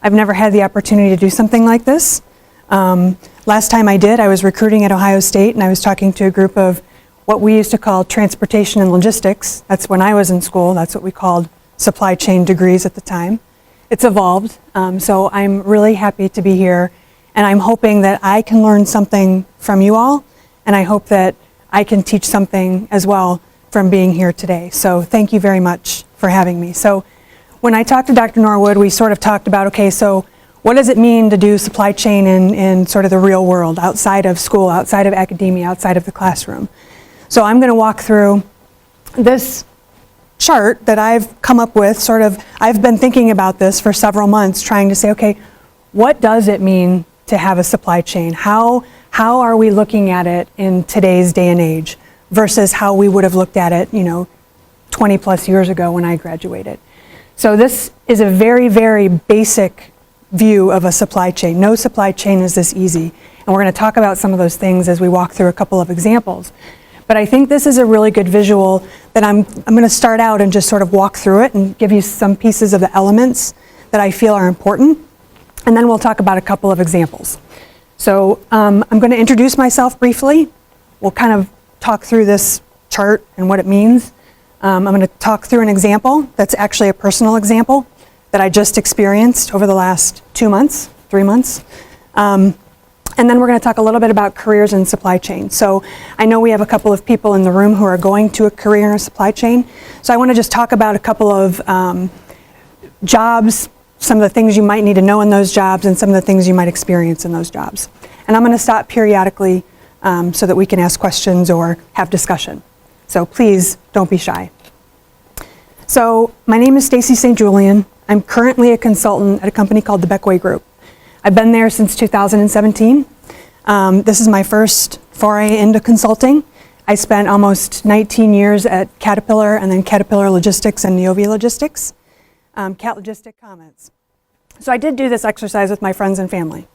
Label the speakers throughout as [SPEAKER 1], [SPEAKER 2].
[SPEAKER 1] I've never had the opportunity to do something like this. Last time I did, I was recruiting at Ohio State, and I was talking to a group of what we used to call transportation and logistics. That's when I was in school. That's what we called supply chain degrees at the time. It's evolved, so I'm really happy to be here, and I'm hoping that I can learn something from you all, and I hope that I can teach something as well from being here today. So thank you very much for having me. So when I talked to Dr. Norwood, we sort of talked about, okay, so what does it mean to do supply chain in sort of the real world, outside of school, outside of academia, outside of the classroom? So I'm going to walk through this chart that I've come up with. Sort of, I've been thinking about this for several months, trying to say, okay, what does it mean to have a supply chain? How are we looking at it in today's day and age versus how we would have looked at it, 20 plus years ago when I graduated? So this is a very, very basic view of a supply chain. No supply chain is this easy. And we're going to talk about some of those things as we walk through a couple of examples. But I think this is a really good visual that I'm going to start out and just sort of walk through it and give you some pieces of the elements that I feel are important. And then we'll talk about a couple of examples. So I'm going to introduce myself briefly. We'll kind of talk through this chart and what it means. I'm going to talk through an example that's actually a personal example that I just experienced over the last 2 months, 3 months. And then we're going to talk a little bit about careers in supply chain. So I know we have a couple of people in the room who are going to a career in a supply chain. So I want to just talk about a couple of jobs, some of the things you might need to know in those jobs, and some of the things you might experience in those jobs. And I'm going to stop periodically so that we can ask questions or have discussion. So please don't be shy. So my name is Stacy St. Julian. I'm currently a consultant at a company called the Beckway Group. I've been there since 2017. This is my first foray into consulting. I spent almost 19 years at Caterpillar and then Caterpillar Logistics and Neovia Logistics. Cat Logistic comments. So I did do this exercise with my friends and family.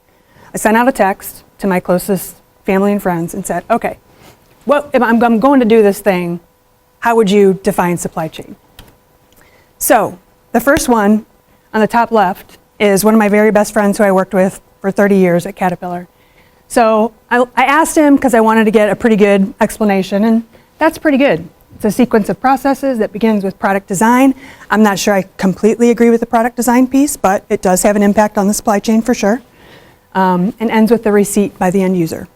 [SPEAKER 1] I sent out a text to my closest family and friends and said, okay, well, if I'm going to do this thing, how would you define supply chain? So the first one on the top left is one of my very best friends who I worked with for 30 years at Caterpillar. So I asked him because I wanted to get a pretty good explanation, and that's pretty good. It's a sequence of processes that begins with product design. I'm not sure I completely agree with the product design piece, but it does have an impact on the supply chain for sure, and ends with the receipt by the end user.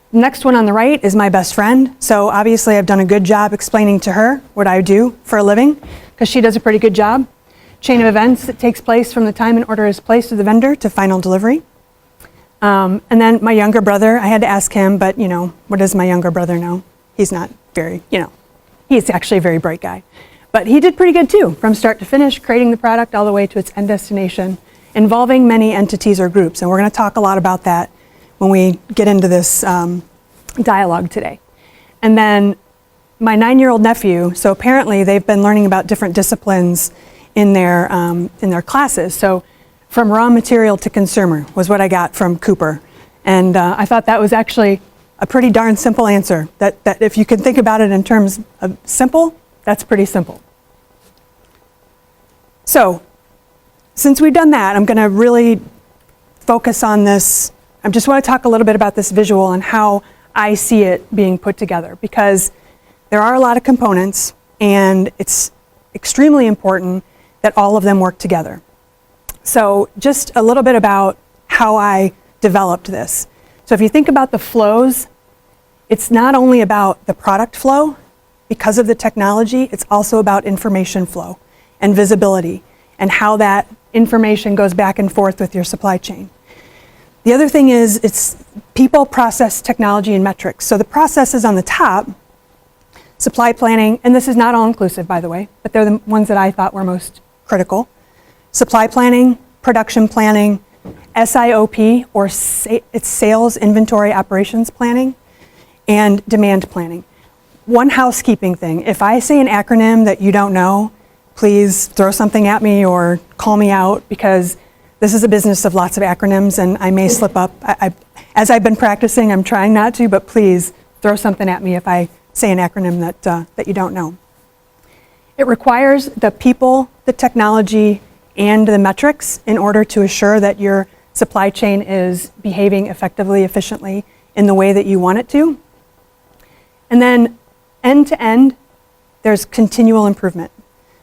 [SPEAKER 1] Next one on the right is my best friend. So obviously I've done a good job explaining to her what I do for a living, because she does a pretty good job. Chain of events that takes place from the time an order is placed to the vendor to final delivery. And then my younger brother, I had to ask him, but what does my younger brother know? He's not very, he's actually a very bright guy. But he did pretty good too, from start to finish, creating the product all the way to its end destination, involving many entities or groups. And we're going to talk a lot about that when we get into this dialogue today. And then my 9-year-old nephew, so apparently they've been learning about different disciplines in their classes. So from raw material to consumer was what I got from Cooper. And I thought that was actually a pretty darn simple answer. That if you can think about it in terms of simple, that's pretty simple. So since we've done that, I'm going to really focus on this. I just want to talk a little bit about this visual and how I see it being put together, because there are a lot of components and it's extremely important that all of them work together. So just a little bit about how I developed this. So if you think about the flows, it's not only about the product flow because of the technology, it's also about information flow and visibility and how that information goes back and forth with your supply chain. The other thing is it's people, process, technology, and metrics. So the processes on the top, supply planning, and this is not all inclusive, by the way, but they're the ones that I thought were most critical. Supply planning, production planning, SIOP, or it's sales, inventory, operations planning, and demand planning. One housekeeping thing, if I say an acronym that you don't know, please throw something at me or call me out, because this is a business of lots of acronyms and I may slip up. As I've been practicing, I'm trying not to, but please throw something at me if I say an acronym that you don't know. It requires the people, the technology, and the metrics in order to assure that your supply chain is behaving effectively, efficiently in the way that you want it to. And then end to end, there's continual improvement.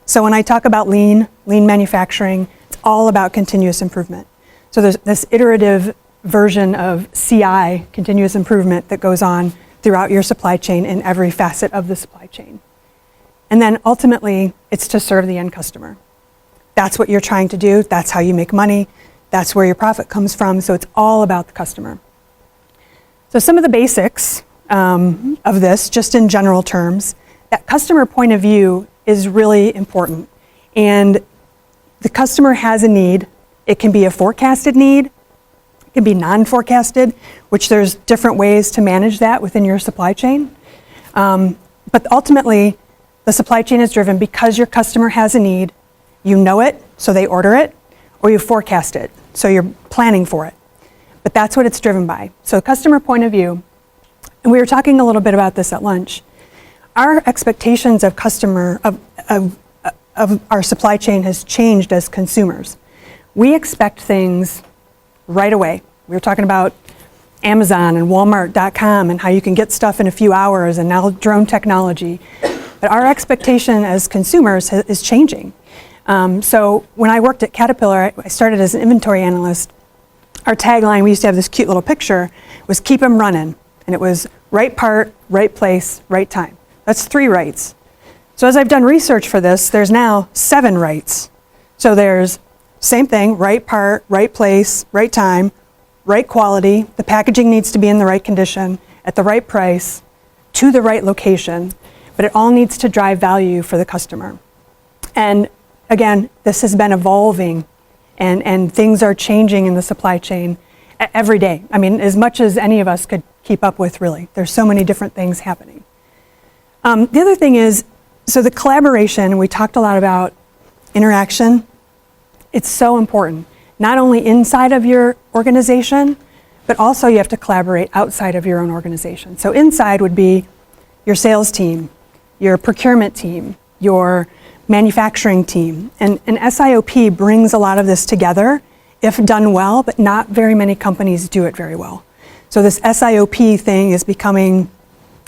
[SPEAKER 1] So when I talk about lean manufacturing, it's all about continuous improvement. So there's this iterative version of CI, continuous improvement, that goes on throughout your supply chain in every facet of the supply chain. And then ultimately, it's to serve the end customer. That's what you're trying to do. That's how you make money. That's where your profit comes from. So it's all about the customer. So some of the basics of this, just in general terms, that customer point of view is really important. And the customer has a need. It can be a forecasted need. It can be non-forecasted, which there's different ways to manage that within your supply chain. But ultimately, the supply chain is driven because your customer has a need. You know it, so they order it, or you forecast it, so you're planning for it. But that's what it's driven by. So customer point of view, and we were talking a little bit about this at lunch. Our expectations of of our supply chain has changed as consumers. We expect things right away. We were talking about Amazon and Walmart.com and how you can get stuff in a few hours, and now drone technology. But our expectation as consumers is changing. So when I worked at Caterpillar, I started as an inventory analyst. Our tagline, we used to have this cute little picture, was keep them running. And it was right part, right place, right time. That's 3 rights. So as I've done research for this, there's now 7 rights. So there's same thing, right part, right place, right time, right quality. The packaging needs to be in the right condition, at the right price, to the right location. But it all needs to drive value for the customer. And again, this has been evolving, and things are changing in the supply chain every day. I mean, as much as any of us could keep up with, really. There's so many different things happening. The other thing is, so the collaboration, we talked a lot about interaction. It's so important, not only inside of your organization, but also you have to collaborate outside of your own organization. So inside would be your sales team, your procurement team, your manufacturing team. And SIOP brings a lot of this together if done well, but not very many companies do it very well. So this SIOP thing is becoming,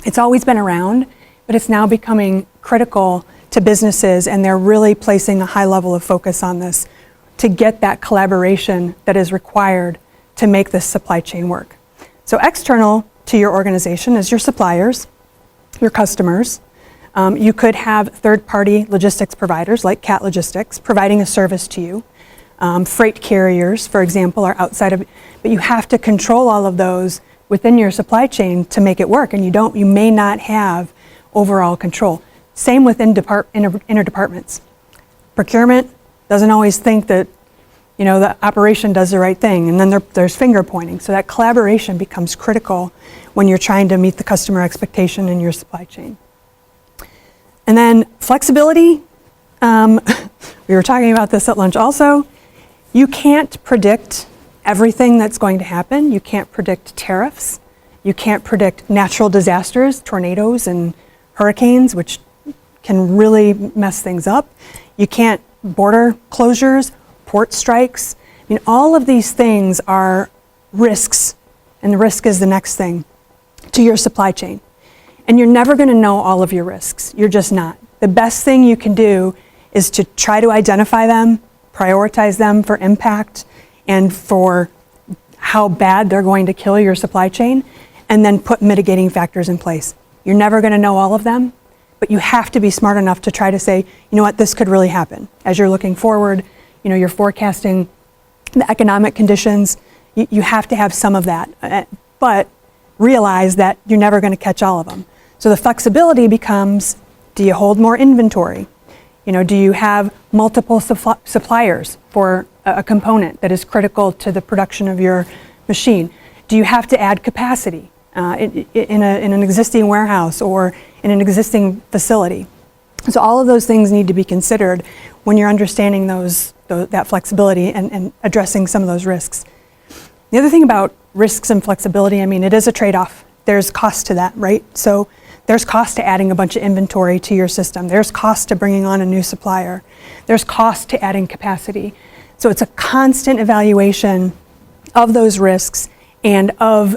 [SPEAKER 1] it's always been around, but it's now becoming critical to businesses, and they're really placing a high level of focus on this to get that collaboration that is required to make this supply chain work. So external to your organization is your suppliers, your customers. You could have third-party logistics providers like CAT Logistics providing a service to you. Freight carriers, for example, are outside of, but you have to control all of those within your supply chain to make it work, and you may not have overall control. Same within inner departments. Procurement doesn't always think that the operation does the right thing, and then there's finger pointing. So that collaboration becomes critical when you're trying to meet the customer expectation in your supply chain. And then flexibility, we were talking about this at lunch also. You can't predict everything that's going to happen. You can't predict tariffs. You can't predict natural disasters, tornadoes and hurricanes, which can really mess things up. You can't border closures, port strikes. I mean, all of these things are risks, and the risk is the next thing to your supply chain. And you're never going to know all of your risks. You're just not. The best thing you can do is to try to identify them, prioritize them for impact and for how bad they're going to kill your supply chain, and then put mitigating factors in place. You're never going to know all of them, but you have to be smart enough to try to say, you know what, this could really happen. As you're looking forward, you're forecasting the economic conditions. You have to have some of that, but realize that you're never going to catch all of them. So the flexibility becomes, do you hold more inventory? Do you have multiple suppliers for a component that is critical to the production of your machine? Do you have to add capacity in an existing warehouse or in an existing facility? So all of those things need to be considered when you're understanding that flexibility and addressing some of those risks. The other thing about risks and flexibility, it is a trade-off. There's cost to that, right? So There's cost to adding a bunch of inventory to your system. There's cost to bringing on a new supplier. There's cost to adding capacity. So it's a constant evaluation of those risks and of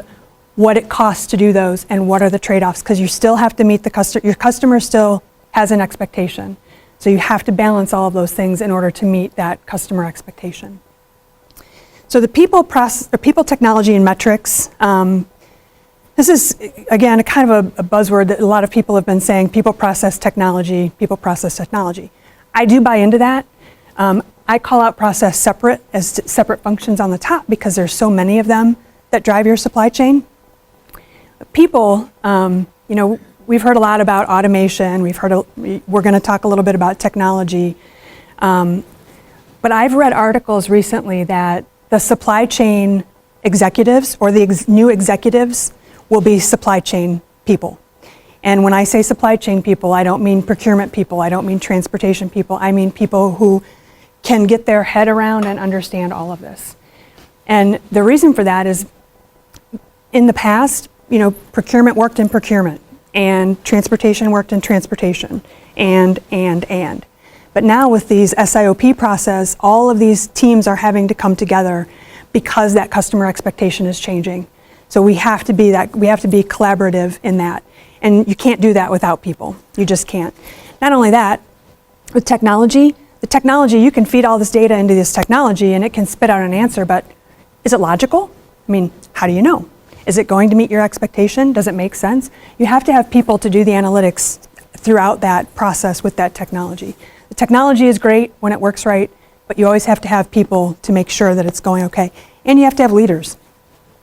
[SPEAKER 1] what it costs to do those and what are the trade-offs, because you still have to meet the customer. Your customer still has an expectation. So you have to balance all of those things in order to meet that customer expectation. So the people, technology, and metrics. This is, again, a kind of a buzzword that a lot of people have been saying, people, process, technology, people, process, technology. I do buy into that. I call out process separate as separate functions on the top because there's so many of them that drive your supply chain. People, we've heard a lot about automation. We're going to talk a little bit about technology. But I've read articles recently that the supply chain executives or the new executives will be supply chain people. And when I say supply chain people, I don't mean procurement people, I don't mean transportation people, I mean people who can get their head around and understand all of this. And the reason for that is in the past, procurement worked in procurement and transportation worked in transportation and. But now with these SIOP process, all of these teams are having to come together because that customer expectation is changing. So we have to be collaborative in that. And you can't do that without people. You just can't. Not only that, with technology, you can feed all this data into this technology and it can spit out an answer, but is it logical? I mean, how do you know? Is it going to meet your expectation? Does it make sense? You have to have people to do the analytics throughout that process with that technology. The technology is great when it works right, but you always have to have people to make sure that it's going okay. And you have to have leaders.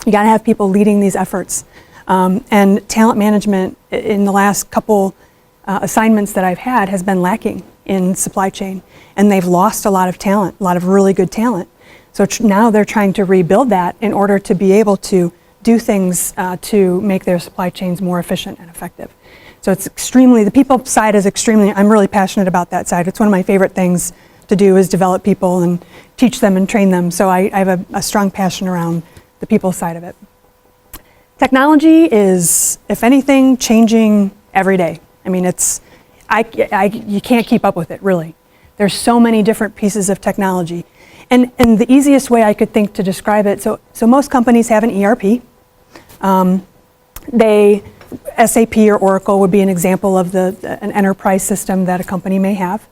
[SPEAKER 1] You got to have people leading these efforts. And talent management in the last couple assignments that I've had has been lacking in supply chain. And they've lost a lot of talent, a lot of really good talent. So now they're trying to rebuild that in order to be able to do things to make their supply chains more efficient and effective. So it's the people side is I'm really passionate about that side. It's one of my favorite things to do is develop people and teach them and train them. So I have a strong passion around the people side of it. Technology is, if anything, changing every day. I mean, you can't keep up with it, really. There's so many different pieces of technology. And the easiest way I could think to describe it, so most companies have an ERP. SAP or Oracle would be an example of an enterprise system that a company may have.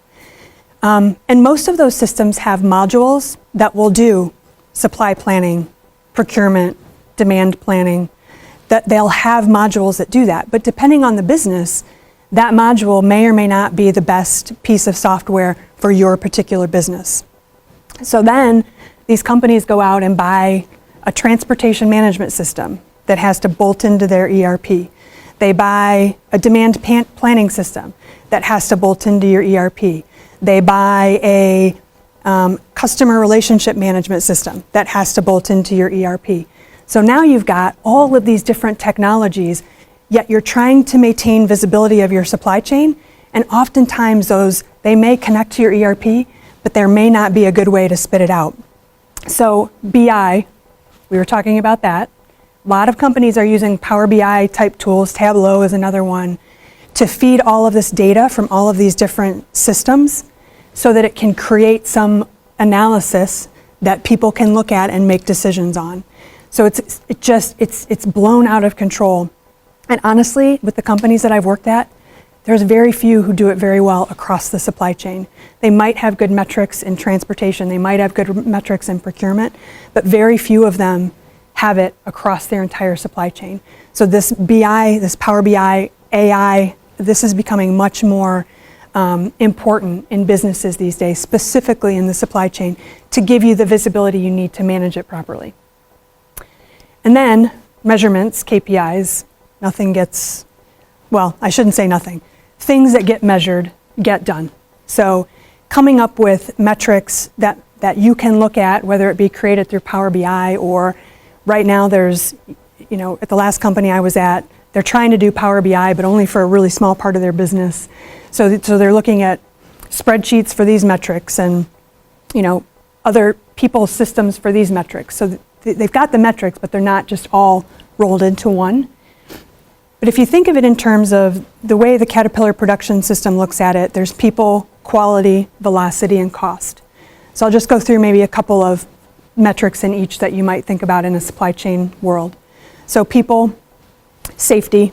[SPEAKER 1] And most of those systems have modules that will do supply planning, procurement, demand planning, that they'll have modules that do that. But depending on the business, that module may or may not be the best piece of software for your particular business. So then these companies go out and buy a transportation management system that has to bolt into their ERP. They buy a demand planning system that has to bolt into your ERP. They buy a customer relationship management system that has to bolt into your ERP. So now you've got all of these different technologies, yet you're trying to maintain visibility of your supply chain, and oftentimes they may connect to your ERP, but there may not be a good way to spit it out. So BI, we were talking about that. A lot of companies are using Power BI type tools, Tableau is another one, to feed all of this data from all of these different systems so that it can create some analysis that people can look at and make decisions on. So it's blown out of control. And honestly, with the companies that I've worked at, there's very few who do it very well across the supply chain. They might have good metrics in transportation, they might have good metrics in procurement, but very few of them have it across their entire supply chain. So this BI, this Power BI, AI, this is becoming much more important in businesses these days, specifically in the supply chain, to give you the visibility you need to manage it properly. And then measurements, KPIs, I shouldn't say nothing. Things that get measured get done. So coming up with metrics that you can look at, whether it be created through Power BI or right now there's, at the last company I was at, they're trying to do Power BI, but only for a really small part of their business. So they're looking at spreadsheets for these metrics and, other people's systems for these metrics. So they've got the metrics, but they're not just all rolled into one. But if you think of it in terms of the way the Caterpillar production system looks at it, there's people, quality, velocity, and cost. So I'll just go through maybe a couple of metrics in each that you might think about in a supply chain world. So people, safety,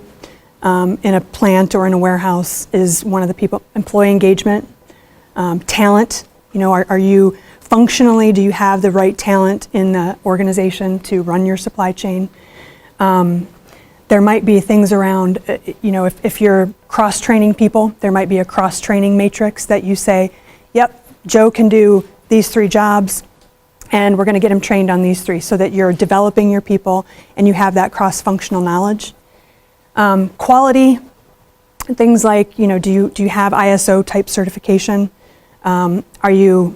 [SPEAKER 1] in a plant or in a warehouse is one of the people. Employee engagement, talent, are you functionally, do you have the right talent in the organization to run your supply chain? There might be things around, if you're cross-training people, there might be a cross-training matrix that you say, yep, Joe can do these 3 jobs, and we're going to get him trained on these 3, so that you're developing your people and you have that cross-functional knowledge. Quality, things like, do you have ISO type certification? Are you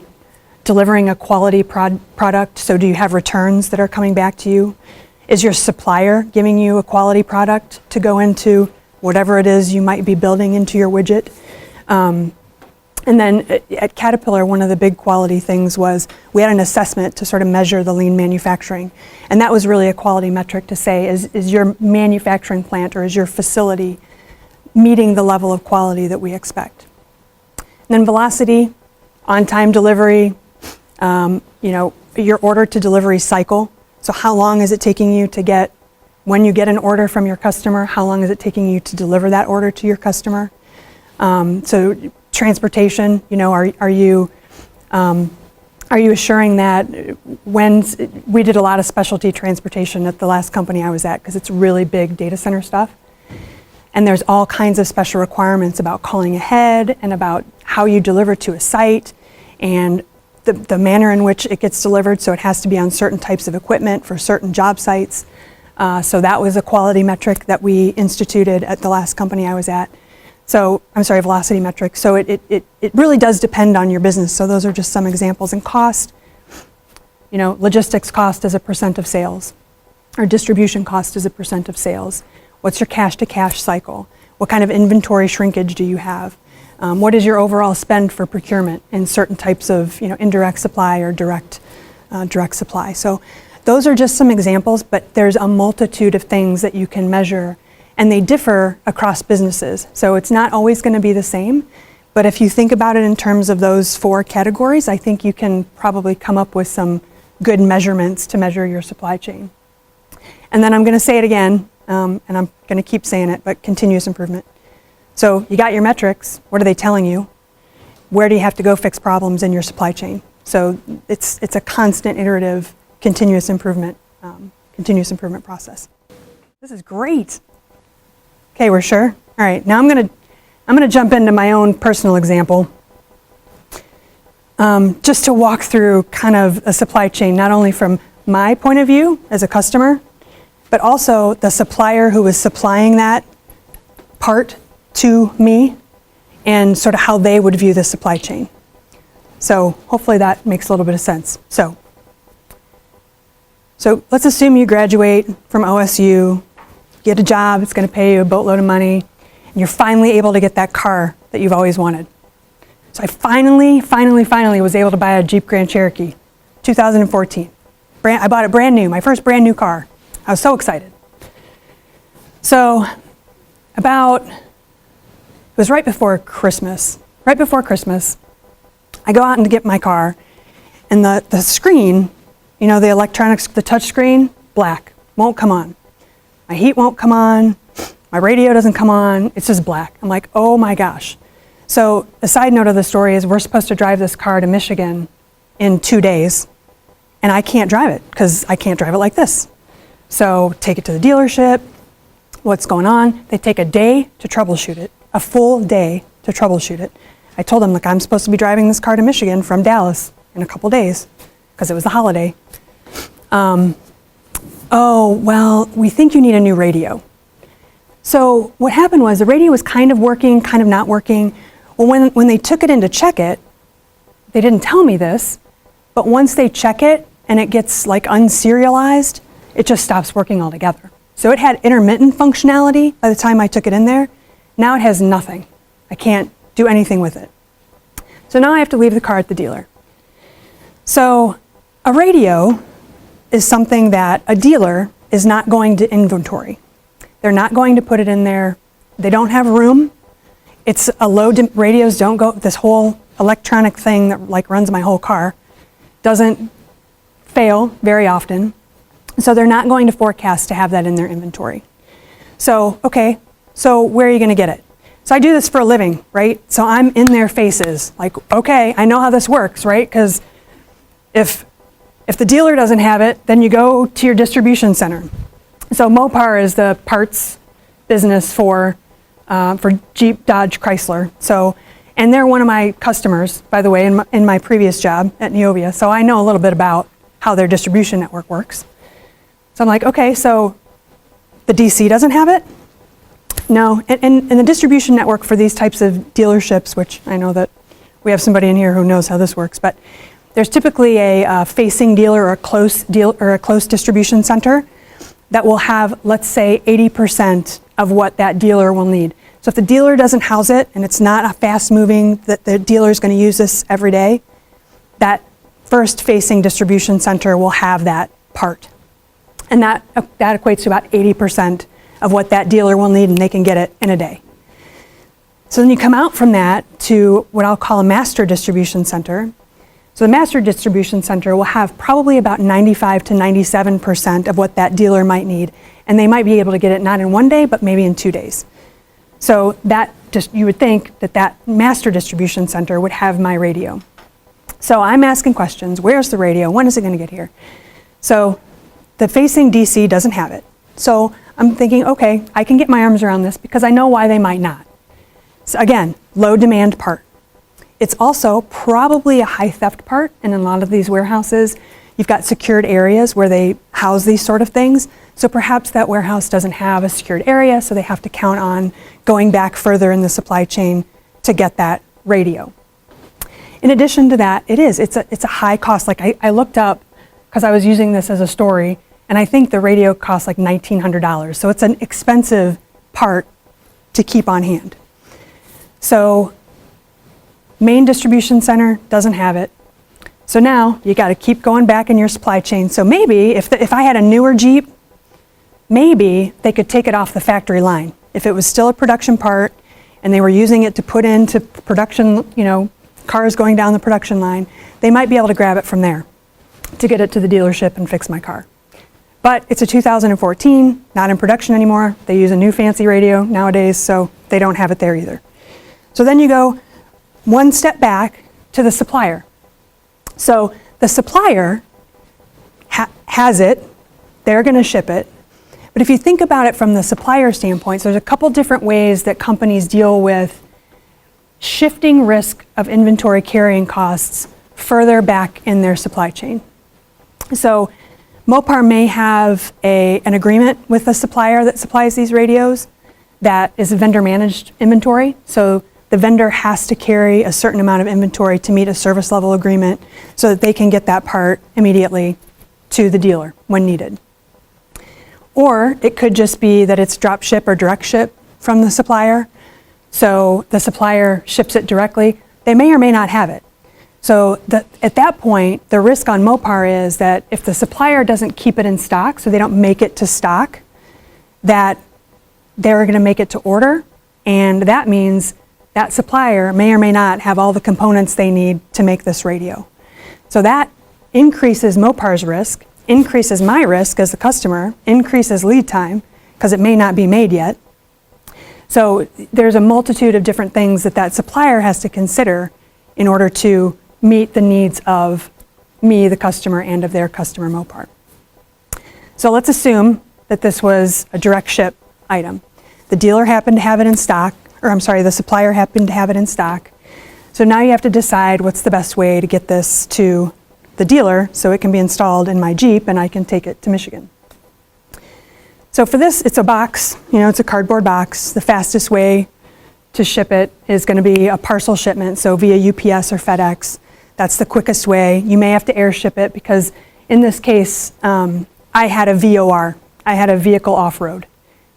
[SPEAKER 1] delivering a quality product? So do you have returns that are coming back to you? Is your supplier giving you a quality product to go into whatever it is you might be building into your widget? And then at Caterpillar, one of the big quality things was we had an assessment to sort of measure the lean manufacturing. And that was really a quality metric to say, is your manufacturing plant or is your facility meeting the level of quality that we expect? And then velocity, on-time delivery, your order to delivery cycle. So how long is it taking you to get, when you get an order from your customer, how long is it taking you to deliver that order to your customer? So transportation, are you assuring that when we did a lot of specialty transportation at the last company I was at, because it's really big data center stuff, and there's all kinds of special requirements about calling ahead and about how you deliver to a site and the manner in which it gets delivered, so it has to be on certain types of equipment for certain job sites. So that was a quality metric that we instituted at the last company I was at. So, velocity metric. So it really does depend on your business. So those are just some examples. And cost, logistics cost as a % of sales, or distribution cost as a % of sales. What's your cash to cash cycle? What kind of inventory shrinkage do you have? What is your overall spend for procurement in certain types of indirect supply or direct supply? So those are just some examples, but there's a multitude of things that you can measure, and they differ across businesses. So it's not always going to be the same, but if you think about it in terms of those 4 categories, I think you can probably come up with some good measurements to measure your supply chain. And then I'm going to say it again, and I'm going to keep saying it, but continuous improvement. So you got your metrics. What are they telling you? Where do you have to go fix problems in your supply chain? So it's a constant, iterative, continuous improvement process. This is great. Okay, we're sure? All right, now I'm gonna jump into my own personal example, just to walk through kind of a supply chain, not only from my point of view as a customer, but also the supplier who was supplying that part to me, and sort of how they would view the supply chain. So hopefully that makes a little bit of sense. So let's assume you graduate from OSU, get a job, it's going to pay you a boatload of money, and you're finally able to get that car that you've always wanted. So I finally was able to buy a Jeep Grand Cherokee, 2014. I bought it brand new, my first brand new car. I was so excited. So it was right before Christmas. Right before Christmas, I go out and get my car, and the screen, the electronics, the touch screen, black, won't come on. My heat won't come on, my radio doesn't come on, it's just black. I'm like, oh my gosh. So the side note of the story is we're supposed to drive this car to Michigan in 2 days, and I can't drive it because I can't drive it like this. So take it to the dealership, what's going on? They take a day to troubleshoot it, a full day to troubleshoot it. I told them, look, I'm supposed to be driving this car to Michigan from Dallas in a couple days because it was the holiday. Oh, well, we think you need a new radio. So what happened was the radio was kind of working, kind of not working. Well, when they took it in to check it, they didn't tell me this, but once they check it and it gets like unserialized, it just stops working altogether. So it had intermittent functionality by the time I took it in there. Now it has nothing. I can't do anything with it. So now I have to leave the car at the dealer. So a radio is something that a dealer is not going to inventory. They're not going to put it in there. They don't have room. It's a radios don't go, this whole electronic thing that like runs my whole car doesn't fail very often. So they're not going to forecast to have that in their inventory. So, okay, so where are you going to get it? So I do this for a living, right? So I'm in their faces, like, okay, I know how this works, right? Because if the dealer doesn't have it, then you go to your distribution center. So Mopar is the parts business for Jeep, Dodge, Chrysler. So, and they're one of my customers, by the way, in my previous job at Neovia. So I know a little bit about how their distribution network works. So I'm like, okay, so the DC doesn't have it? No, and the distribution network for these types of dealerships, which I know that we have somebody in here who knows how this works, but there's typically a facing dealer or a close distribution center that will have, let's say, 80% of what that dealer will need. So if the dealer doesn't house it and it's not a fast moving, that the dealer is going to use this every day, that first facing distribution center will have that part. And that equates to about 80% of what that dealer will need, and they can get it in a day. So then you come out from that to what I'll call a master distribution center. So the master distribution center will have probably about 95 to 97% of what that dealer might need, and they might be able to get it not in one day, but maybe in 2 days. So that just, you would think that that master distribution center would have my radio. So I'm asking questions, where's the radio? When is it going to get here? So the facing DC doesn't have it. So I'm thinking, okay, I can get my arms around this because I know why they might not. So again, low demand part. It's also probably a high theft part, and in a lot of these warehouses, you've got secured areas where they house these sort of things. So perhaps that warehouse doesn't have a secured area, so they have to count on going back further in the supply chain to get that radio. In addition to that, it's a high cost. Like I looked up, because I was using this as a story, and I think the radio costs like $1,900. So it's an expensive part to keep on hand. So main distribution center doesn't have it. So now you got to keep going back in your supply chain. So maybe if I had a newer Jeep, maybe they could take it off the factory line. If it was still a production part and they were using it to put into production, cars going down the production line, they might be able to grab it from there to get it to the dealership and fix my car. But it's a 2014, not in production anymore. They use a new fancy radio nowadays, so they don't have it there either. So then you go one step back to the supplier. So the supplier has it, they're going to ship it. But if you think about it from the supplier standpoint, so there's a couple different ways that companies deal with shifting risk of inventory carrying costs further back in their supply chain. So Mopar may have an agreement with the supplier that supplies these radios that is a vendor managed inventory. So the vendor has to carry a certain amount of inventory to meet a service level agreement so that they can get that part immediately to the dealer when needed. Or it could just be that it's drop ship or direct ship from the supplier. So the supplier ships it directly. They may or may not have it. So at that point, the risk on Mopar is that if the supplier doesn't keep it in stock, so they don't make it to stock, that they're going to make it to order, and that means that supplier may or may not have all the components they need to make this radio. So that increases Mopar's risk, increases my risk as the customer, increases lead time, because it may not be made yet. So there's a multitude of different things that supplier has to consider in order to meet the needs of me, the customer, and of their customer, Mopar. So let's assume that this was a direct ship item. The dealer happened to have it in stock, the supplier happened to have it in stock. So now you have to decide what's the best way to get this to the dealer so it can be installed in my Jeep and I can take it to Michigan. So for this, it's a box, it's a cardboard box. The fastest way to ship it is going to be a parcel shipment, so via UPS or FedEx. That's the quickest way. You may have to air ship it because in this case, I had a VOR. I had a vehicle off-road.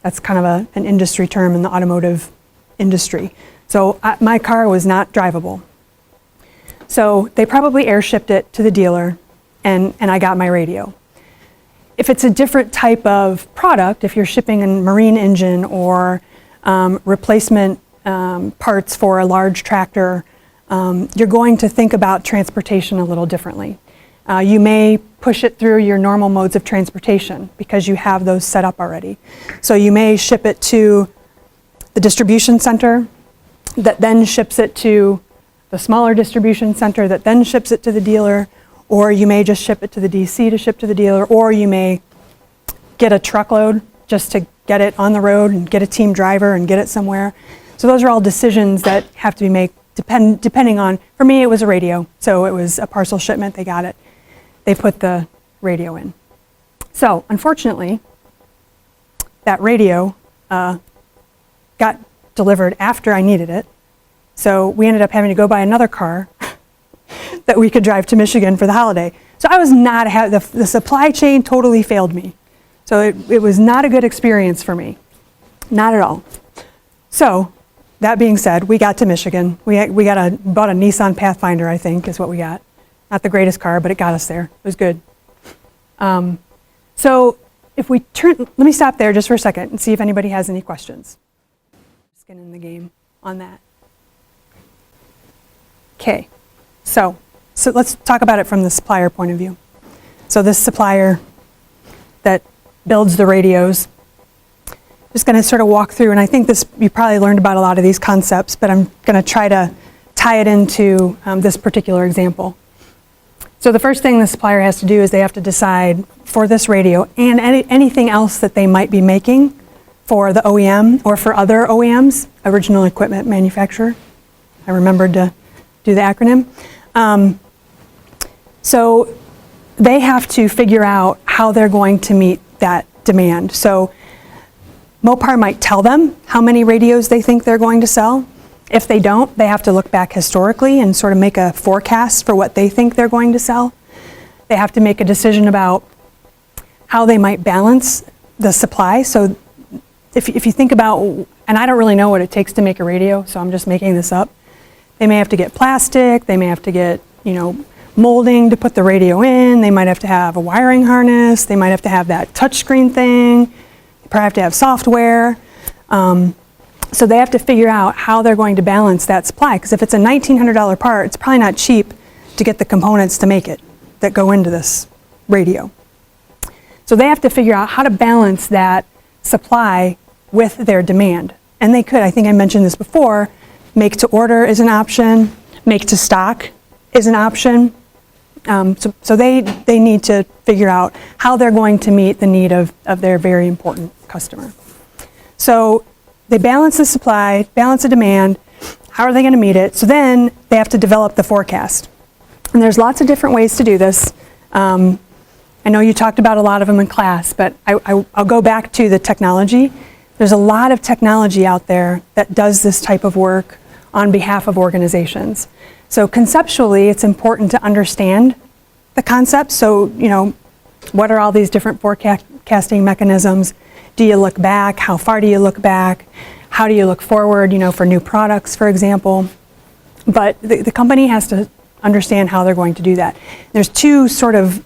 [SPEAKER 1] That's kind of an industry term in the automotive industry. So my car was not drivable. So they probably air shipped it to the dealer and I got my radio. if it's a different type of product, if you're shipping a marine engine or replacement parts for a large tractor, you're going to think about transportation a little differently. You may push it through your normal modes of transportation because you have those set up already. So you may ship it to the distribution center that then ships it to the smaller distribution center that then ships it to the dealer, or you may just ship it to the DC to ship to the dealer, or you may get a truckload just to get it on the road and get a team driver and get it somewhere. So those are all decisions that have to be made depending on, for me it was a radio, so it was a parcel shipment, they got it. They put the radio in. So unfortunately, that radio got delivered after I needed it. So we ended up having to go buy another car that we could drive to Michigan for the holiday. So I was not, the supply chain totally failed me. So it was not a good experience for me, not at all. So that being said, we got to Michigan. We bought a Nissan Pathfinder, I think is what we got. Not the greatest car, but it got us there. It was good. So if we turn, let me stop there just for a second and see if anybody has any questions. Just getting in the game on that. Okay, so let's talk about it from the supplier point of view. So this supplier that builds the radios, just going to sort of walk through, and I think this, you probably learned about a lot of these concepts, but I'm going to try to tie it into this particular example. So the first thing the supplier has to do is they have to decide for this radio and anything else that they might be making for the OEM or for other OEMs, original equipment manufacturer. I remembered to do the acronym. So they have to figure out how they're going to meet that demand. So Mopar might tell them how many radios they think they're going to sell. If they don't, they have to look back historically and sort of make a forecast for what they think they're going to sell. They have to make a decision about how they might balance the supply. So if you think about, and I don't really know what it takes to make a radio, so I'm just making this up. They may have to get plastic, they may have to get, molding to put the radio in, they might have to have a wiring harness, they might have to have that touchscreen thing, they probably have to have software. So they have to figure out how they're going to balance that supply, because if it's a $1,900 part, it's probably not cheap to get the components to make it that go into this radio. So they have to figure out how to balance that supply with their demand. And they could, I think I mentioned this before, make to order is an option, make to stock is an option. So they need to figure out how they're going to meet the need of their very important customer. So they balance the supply, balance the demand, how are they going to meet it? So then they have to develop the forecast. And there's lots of different ways to do this. I know you talked about a lot of them in class, but I'll go back to the technology. There's a lot of technology out there that does this type of work on behalf of organizations. So conceptually, it's important to understand the concept. So, what are all these different forecasting mechanisms? Do you look back? How far do you look back? How do you look forward, for new products, for example? But the company has to understand how they're going to do that. There's two sort of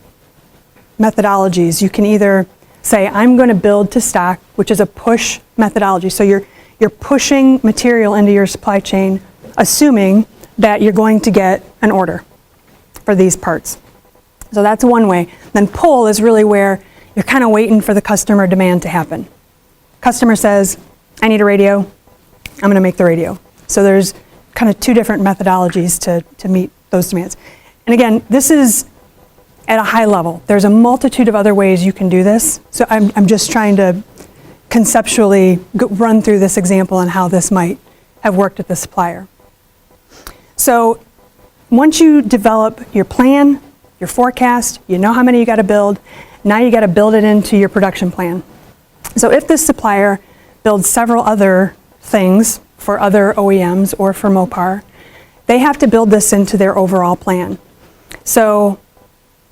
[SPEAKER 1] methodologies. You can either say, I'm going to build to stock, which is a push methodology. So you're pushing material into your supply chain, assuming that you're going to get an order for these parts. So that's one way. Then pull is really where you're kind of waiting for the customer demand to happen. Customer says, I need a radio, I'm going to make the radio. So there's kind of two different methodologies to meet those demands. And again, this is at a high level. There's a multitude of other ways you can do this. So I'm just trying to conceptually run through this example and how this might have worked at the supplier. So once you develop your plan, your forecast, you know how many you got to build, now you got to build it into your production plan. So if this supplier builds several other things for other OEMs or for Mopar, they have to build this into their overall plan. So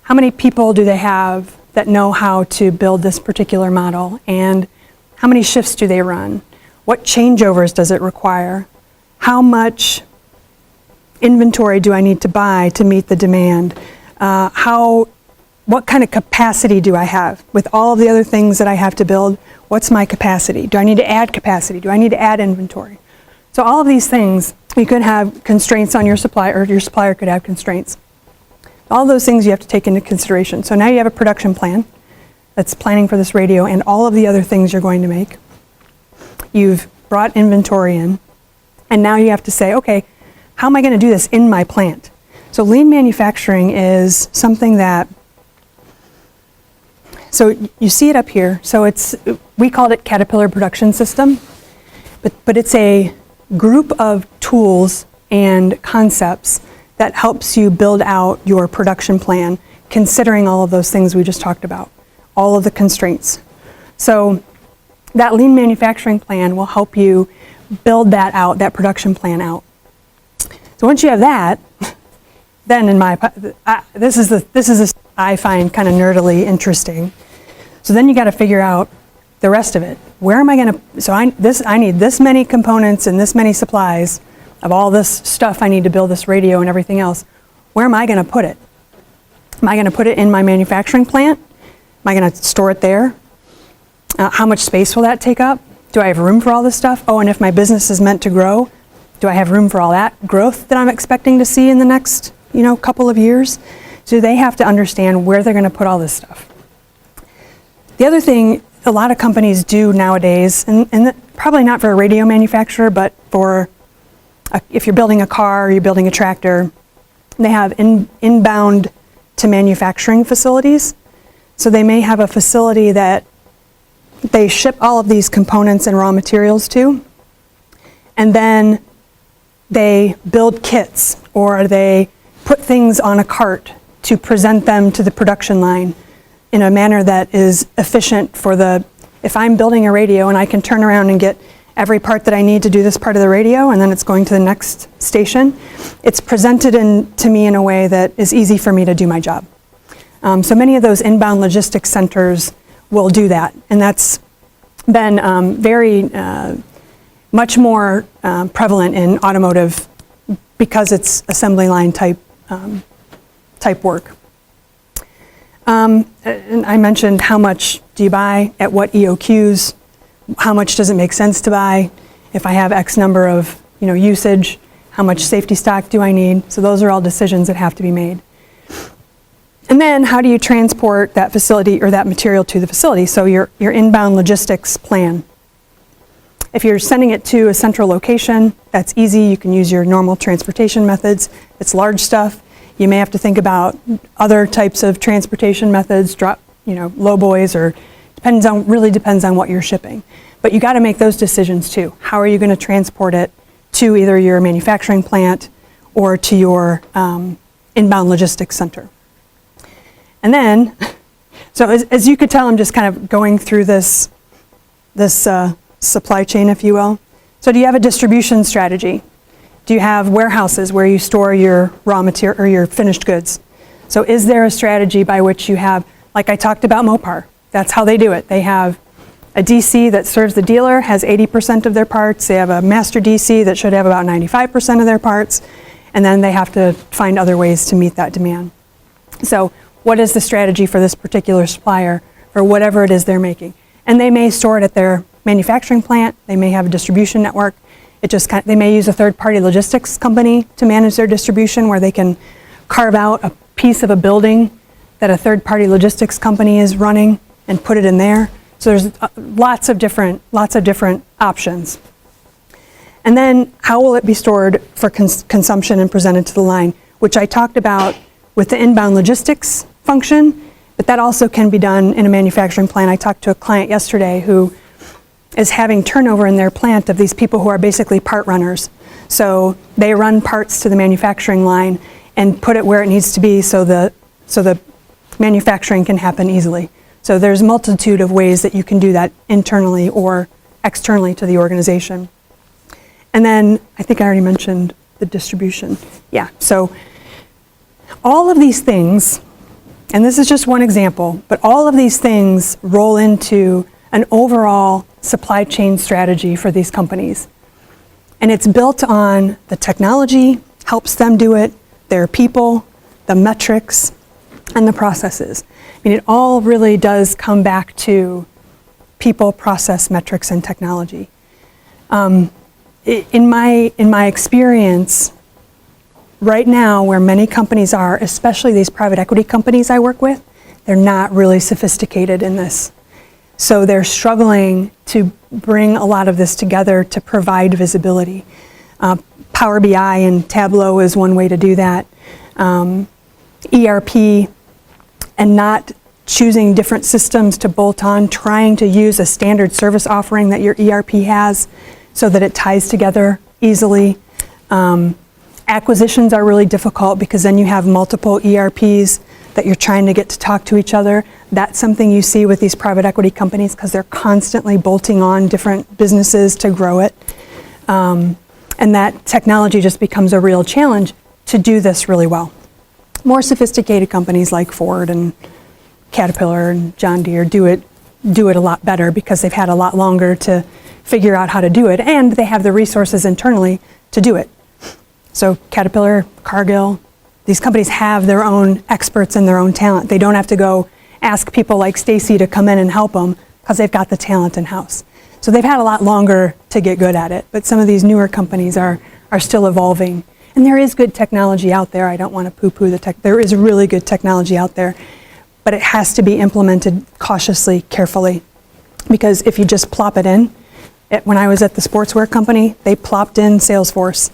[SPEAKER 1] how many people do they have that know how to build this particular model? And how many shifts do they run? What changeovers does it require? How much inventory do I need to buy to meet the demand? How what kind of capacity do I have? With all of the other things that I have to build, what's my capacity? Do I need to add capacity? Do I need to add inventory? So all of these things, you could have constraints on your supplier, or your supplier could have constraints. All those things you have to take into consideration. So now you have a production plan that's planning for this radio and all of the other things you're going to make. You've brought inventory in, and now you have to say, okay, how am I going to do this in my plant? So lean manufacturing is something that, so you see it up here. So we called it Caterpillar Production System, but it's a group of tools and concepts that helps you build out your production plan, considering all of those things we just talked about, all of the constraints. So that lean manufacturing plan will help you build that out, that production plan out. So once you have that, then this is I find kind of nerdily interesting. So then you got to figure out the rest of it. Where am I going to? So I need this many components and this many supplies of all this stuff I need to build this radio and everything else. Where am I going to put it? Am I going to put it in my manufacturing plant? Am I going to store it there? How much space will that take up? Do I have room for all this stuff? Oh, and if my business is meant to grow, do I have room for all that growth that I'm expecting to see in the next, couple of years? So they have to understand where they're going to put all this stuff. The other thing a lot of companies do nowadays, and probably not for a radio manufacturer, but if you're building a car or you're building a tractor, they have inbound to manufacturing facilities. So they may have a facility that they ship all of these components and raw materials to, and then they build kits or they put things on a cart to present them to the production line in a manner that is efficient for if I'm building a radio and I can turn around and get every part that I need to do this part of the radio and then it's going to the next station, it's presented to me in a way that is easy for me to do my job. So many of those inbound logistics centers will do that, and that's been very much more prevalent in automotive because it's assembly line type work. And I mentioned how much do you buy, at what EOQs, how much does it make sense to buy, if I have X number of usage, how much safety stock do I need? So those are all decisions that have to be made. And then how do you transport that facility or that material to the facility? So your inbound logistics plan. If you're sending it to a central location, that's easy. You can use your normal transportation methods. It's large stuff. You may have to think about other types of transportation methods, low boys, or really depends on what you're shipping. But you got to make those decisions too. How are you going to transport it to either your manufacturing plant or to your inbound logistics center? And then, so as you could tell, I'm just kind of going through this supply chain, if you will. So do you have a distribution strategy? Do you have warehouses where you store your raw material or your finished goods? So is there a strategy by which you have, like I talked about Mopar, that's how they do it. They have a DC that serves the dealer, has 80% of their parts. They have a master DC that should have about 95% of their parts. And then they have to find other ways to meet that demand. So what is the strategy for this particular supplier for whatever it is they're making? And they may store it at their manufacturing plant. They may have a distribution network. They may use a third-party logistics company to manage their distribution, where they can carve out a piece of a building that a third-party logistics company is running and put it in there. So there's lots of different options. And then how will it be stored for consumption and presented to the line, which I talked about with the inbound logistics function, but that also can be done in a manufacturing plant. I talked to a client yesterday who is having turnover in their plant of these people who are basically part runners. So they run parts to the manufacturing line and put it where it needs to be so the manufacturing can happen easily. So there's a multitude of ways that you can do that internally or externally to the organization. And then I think I already mentioned the distribution. Yeah, so all of these things, and this is just one example, but all of these things roll into an overall supply chain strategy for these companies. And it's built on the technology, helps them do it, their people, the metrics, and the processes. I mean, it all really does come back to people, process, metrics, and technology. In my experience, right now, where many companies are, especially these private equity companies I work with, they're not really sophisticated in this. So they're struggling to bring a lot of this together to provide visibility. Power BI and Tableau is one way to do that. ERP, and not choosing different systems to bolt on, trying to use a standard service offering that your ERP has so that it ties together easily. Acquisitions are really difficult because then you have multiple ERPs that you're trying to get to talk to each other. That's something you see with these private equity companies because they're constantly bolting on different businesses to grow it. And that technology just becomes a real challenge to do this really well. More sophisticated companies like Ford and Caterpillar and John Deere do it a lot better because they've had a lot longer to figure out how to do it, and they have the resources internally to do it. So Caterpillar, Cargill, these companies have their own experts and their own talent. They don't have to go ask people like Stacy to come in and help them because they've got the talent in-house. So they've had a lot longer to get good at it, but some of these newer companies are still evolving. And there is good technology out there. I don't want to poo-poo the tech. There is really good technology out there, but it has to be implemented cautiously, carefully. Because if you just plop it in, when I was at the sportswear company, they plopped in Salesforce,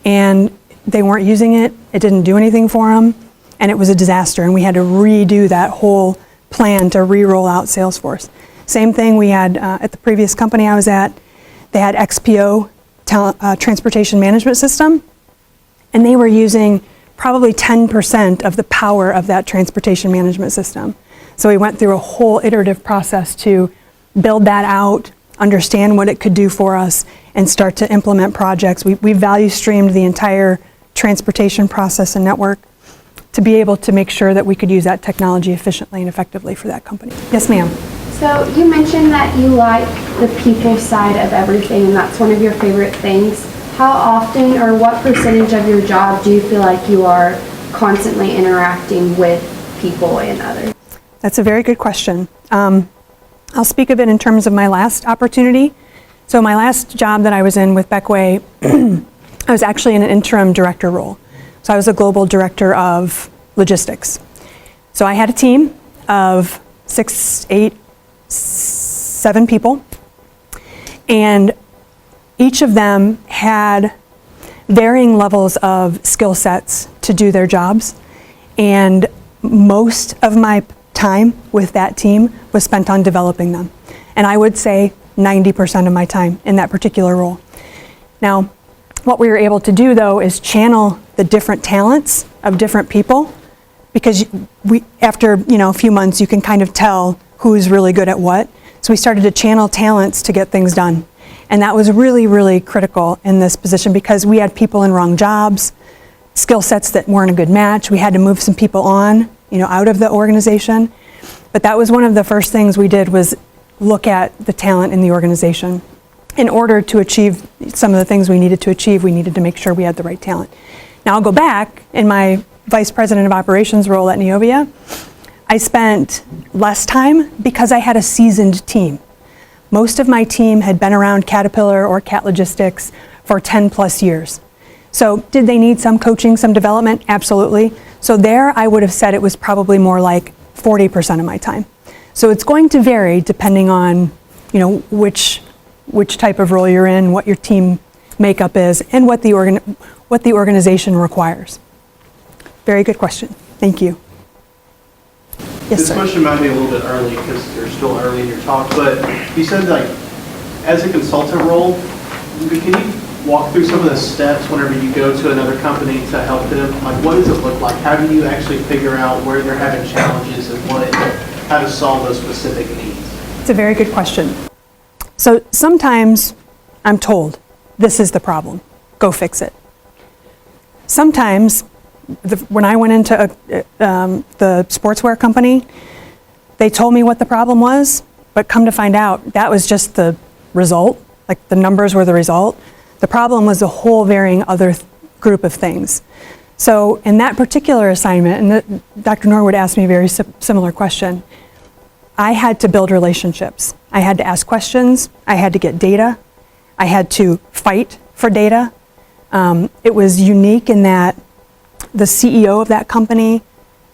[SPEAKER 1] and they weren't using it. It didn't do anything for them, and it was a disaster. And we had to redo that whole plan to re-roll out Salesforce. Same thing we had at the previous company I was at. They had XPO, Transportation Management System, and they were using probably 10% of the power of that transportation management system. So we went through a whole iterative process to build that out, understand what it could do for us, and start to implement projects. We value streamed the entire transportation process and network to be able to make sure that we could use that technology efficiently and effectively for that company. Yes, ma'am.
[SPEAKER 2] So you mentioned that you like the people side of everything, and that's one of your favorite things. How often or what percentage of your job do you feel like you are constantly interacting with people and others?
[SPEAKER 1] That's a very good question. I'll speak of it in terms of my last opportunity. So my last job that I was in with Beckway, I was actually in an interim director role. So I was a global director of logistics. So I had a team of 6, 8, 7 people, and each of them had varying levels of skill sets to do their jobs, and most of my time with that team was spent on developing them. And I would say 90% of my time in that particular role. Now, what we were able to do though is channel the different talents of different people, because after a few months you can kind of tell who's really good at what. So we started to channel talents to get things done. And that was really, really critical in this position because we had people in wrong jobs, skill sets that weren't a good match. We had to move some people on, out of the organization. But that was one of the first things we did, was look at the talent in the organization. In order to achieve some of the things we needed to achieve, we needed to make sure we had the right talent. Now I'll go back. In my Vice President of Operations role at Neovia, I spent less time because I had a seasoned team. Most of my team had been around Caterpillar or Cat Logistics for 10 plus years. So did they need some coaching, some development? Absolutely. So there I would have said it was probably more like 40% of my time. So it's going to vary depending on, which type of role you're in, what your team makeup is, and what the organization requires. Very good question. Thank you. Yes,
[SPEAKER 3] this
[SPEAKER 1] sir.
[SPEAKER 3] question might be a little bit early because you're still early in your talk, but you said as a consultant role, can you walk through some of the steps whenever you go to another company to help them? What does it look like? How do you actually figure out where they're having challenges and how to solve those specific needs?
[SPEAKER 1] It's a very good question. So sometimes I'm told, this is the problem, go fix it. Sometimes, when I went into the sportswear company, they told me what the problem was, but come to find out, that was just the result, the numbers were the result. The problem was a whole varying other group of things. So in that particular assignment, and Dr. Norwood asked me a very similar question, I had to build relationships. I had to ask questions. I had to get data. I had to fight for data. It was unique in that the CEO of that company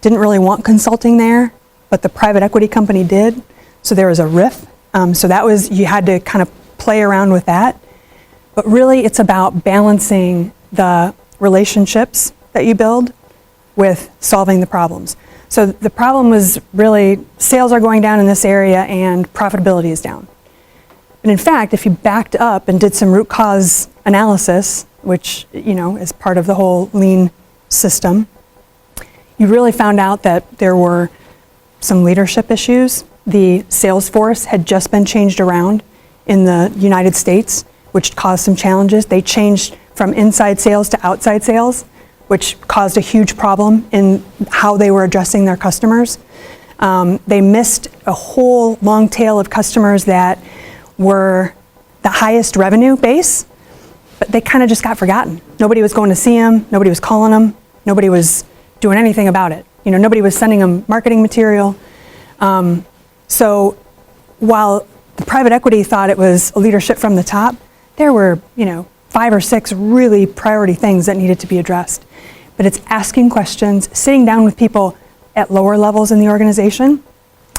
[SPEAKER 1] didn't really want consulting there, but the private equity company did. So there was a riff. So that was, you had to kind of play around with that. But really it's about balancing the relationships that you build with solving the problems. So the problem was really sales are going down in this area and profitability is down. And in fact, if you backed up and did some root cause analysis, which, you know, is part of the whole lean system, you really found out that there were some leadership issues. The sales force had just been changed around in the United States, which caused some challenges. They changed from inside sales to outside sales, which caused a huge problem in how they were addressing their customers. They missed a whole long tail of customers that were the highest revenue base, but they kind of just got forgotten. Nobody was going to see them, nobody was calling them, nobody was doing anything about it. You know, nobody was sending them marketing material. So while the private equity thought it was leadership from the top, there were, you know, 5 or 6 really priority things that needed to be addressed. But it's asking questions, sitting down with people at lower levels in the organization.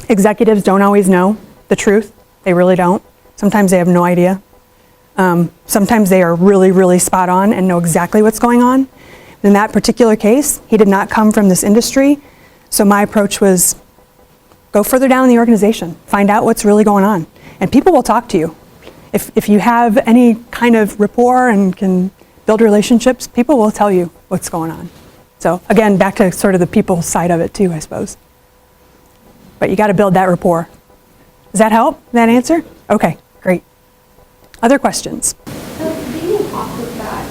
[SPEAKER 1] Executives don't always know the truth. They really don't. Sometimes they have no idea. Sometimes they are really, really spot on and know exactly what's going on. In that particular case, he did not come from this industry. So my approach was go further down in the organization, find out what's really going on. And people will talk to you. If you have any kind of rapport and can build relationships, people will tell you what's going on. So again, back to sort of the people side of it too, I suppose. But you got to build that rapport. Does that help, that answer? Okay, great. Other questions?
[SPEAKER 4] So being off of that,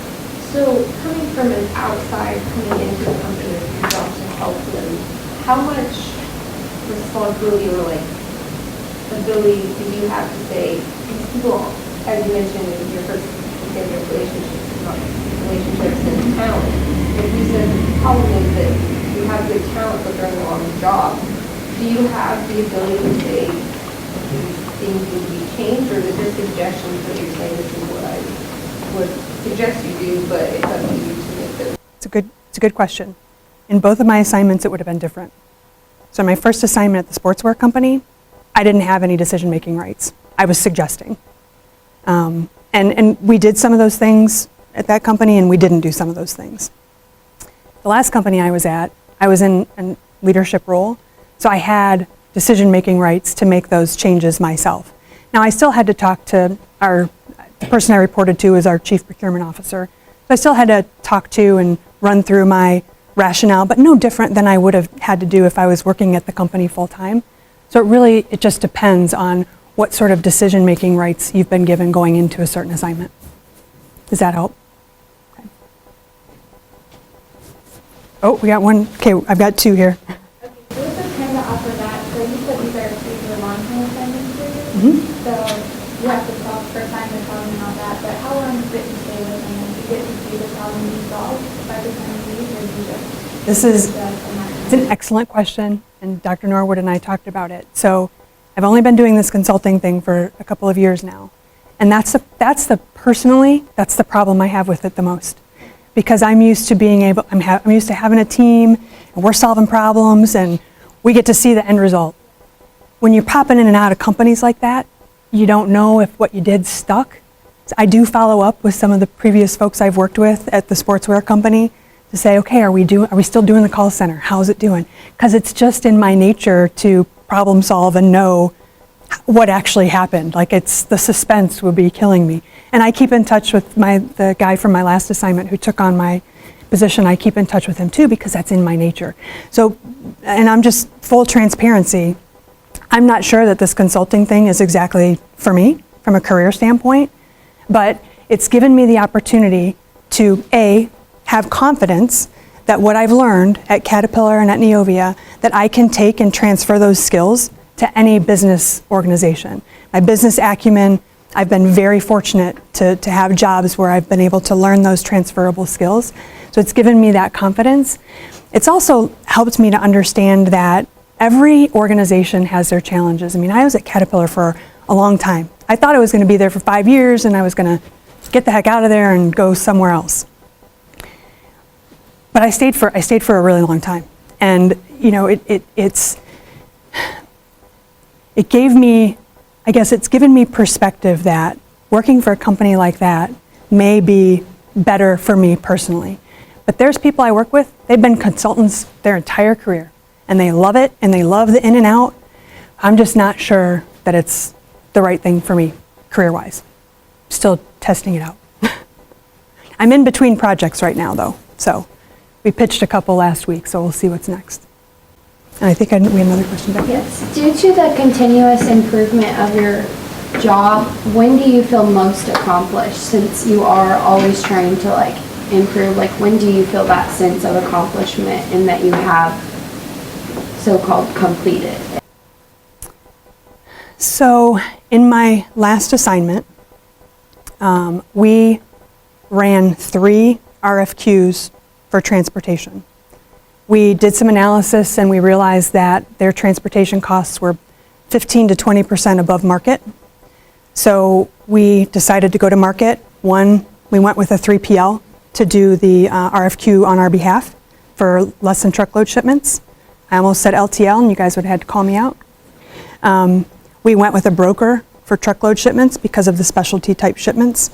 [SPEAKER 4] so coming from an outside, coming into the company with your job to help them, how much responsibility or like ability do you have to say, because people, as you mentioned in your first example, relationships and talent, if you said the problem is that you have good talent but they're on the job, do you have the ability to say these things need to be changed, or is it just suggestions that you're saying this is what I would suggest you do, but it's up to you to make those?
[SPEAKER 1] It's a good question. In both of my assignments, it would have been different. So my first assignment at the sportswear company, I didn't have any decision-making rights. I was suggesting. And we did some of those things at that company, and we didn't do some of those things. The last company I was at, I was in a leadership role, so I had decision-making rights to make those changes myself. Now, I still had to talk to the person I reported to is our chief procurement officer. So I still had to talk to and run through my rationale, but no different than I would have had to do if I was working at the company full-time. So it just depends on what sort of decision-making rights you've been given going into a certain assignment. Does that help? Okay. Oh, we got one. Okay, I've got 2 here.
[SPEAKER 4] Okay, so with the kind of offer that, so you said these are super long-term assignments for you.
[SPEAKER 1] Mm-hmm.
[SPEAKER 4] So you have to solve for find the problem and all that, but how long is it to stay with them? Do you get to see the problem be solved by the time you leave, or do you just...
[SPEAKER 1] It's an excellent question, and Dr. Norwood and I talked about it. So I've only been doing this consulting thing for a couple of years now, and that's the problem I have with it the most, because I'm used to I'm used to having a team, and we're solving problems, and we get to see the end result. When you're popping in and out of companies like that, you don't know if what you did stuck. So I do follow up with some of the previous folks I've worked with at the sportswear company to say, okay, are we still doing the call center? How's it doing? Because it's just in my nature to problem solve and know what actually happened. Like the suspense would be killing me. And I keep in touch with the guy from my last assignment who took on my position. I keep in touch with him too, because that's in my nature. So, and I'm just full transparency. I'm not sure that this consulting thing is exactly for me from a career standpoint, but it's given me the opportunity to have confidence that what I've learned at Caterpillar and at Neovia, that I can take and transfer those skills to any business organization. My business acumen, I've been very fortunate to have jobs where I've been able to learn those transferable skills. So it's given me that confidence. It's also helped me to understand that every organization has their challenges. I mean, I was at Caterpillar for a long time. I thought I was going to be there for 5 years and I was going to get the heck out of there and go somewhere else. But I stayed for a really long time. And, you know, it's given me perspective that working for a company like that may be better for me personally. But there's people I work with, they've been consultants their entire career, and they love it, and they love the in and out. I'm just not sure that it's the right thing for me, career-wise. Still testing it out. I'm in between projects right now, though, so we pitched a couple last week, so we'll see what's next. And I think we have another question back here.
[SPEAKER 2] Yes. Due to the continuous improvement of your job, when do you feel most accomplished, since you are always trying to like improve? Like, when do you feel that sense of accomplishment and that you have so-called completed?
[SPEAKER 1] So in my last assignment, we ran 3 RFQs for transportation. We did some analysis and we realized that their transportation costs were 15 to 20% above market. So we decided to go to market. One, we went with a 3PL to do the RFQ on our behalf for less than truckload shipments. I almost said LTL and you guys would have had to call me out. We went with a broker for truckload shipments because of the specialty type shipments.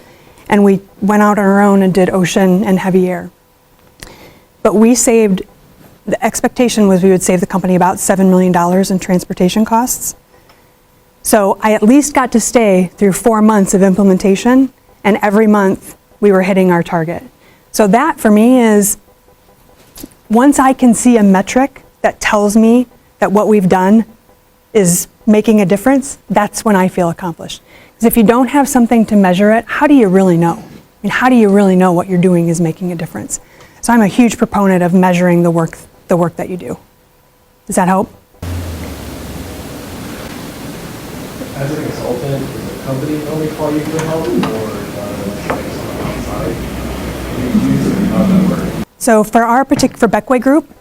[SPEAKER 1] And we went out on our own and did ocean and heavy air. But the expectation was we would save the company about $7 million in transportation costs. So I at least got to stay through 4 months of implementation, and every month we were hitting our target. So that for me is, once I can see a metric that tells me that what we've done is making a difference, that's when I feel accomplished. Because if you don't have something to measure it, how do you really know? I mean, how do you really know what you're doing is making a difference? So I'm a huge proponent of measuring the work that you do. Does that help?
[SPEAKER 5] As a consultant, does the company only call you for help, or like someone outside? How does that work?
[SPEAKER 1] So for Beckway Group,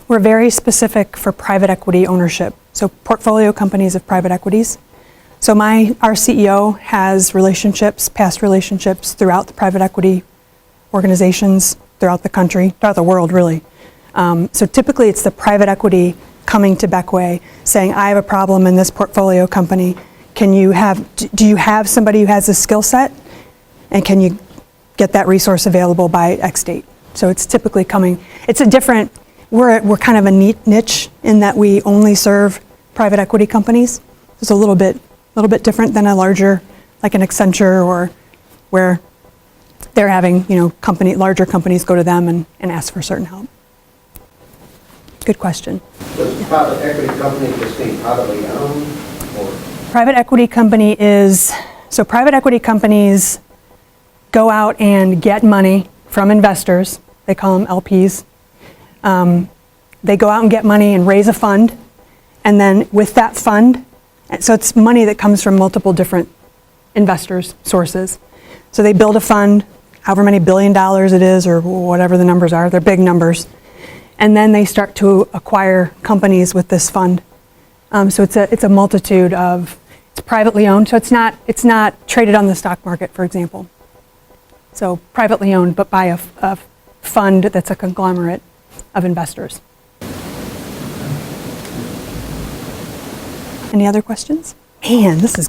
[SPEAKER 1] we're very specific for private equity ownership. So portfolio companies of private equities. So our CEO has past relationships throughout the private equity organizations throughout the country, throughout the world really. So typically it's the private equity coming to Beckway saying, I have a problem in this portfolio company. Do you have somebody who has a skill set? And can you get that resource available by X date? So it's typically coming, we're kind of a neat niche in that we only serve private equity companies. It's a little bit different than a larger, like an Accenture, or where they're having, larger companies go to them and ask for certain help. Good question.
[SPEAKER 6] Does the private equity company just being privately owned, or?
[SPEAKER 1] Private equity companies go out and get money from investors. They call them LPs. They go out and get money and raise a fund. And then with that fund, so it's money that comes from multiple different investors' sources. So they build a fund, however many $1 billion it is, or whatever the numbers are, they're big numbers. And then they start to acquire companies with this fund. So it's a multitude of, it's privately owned, so it's not traded on the stock market, for example. So privately owned, but by a fund that's a conglomerate of investors. Any other questions? Man, this is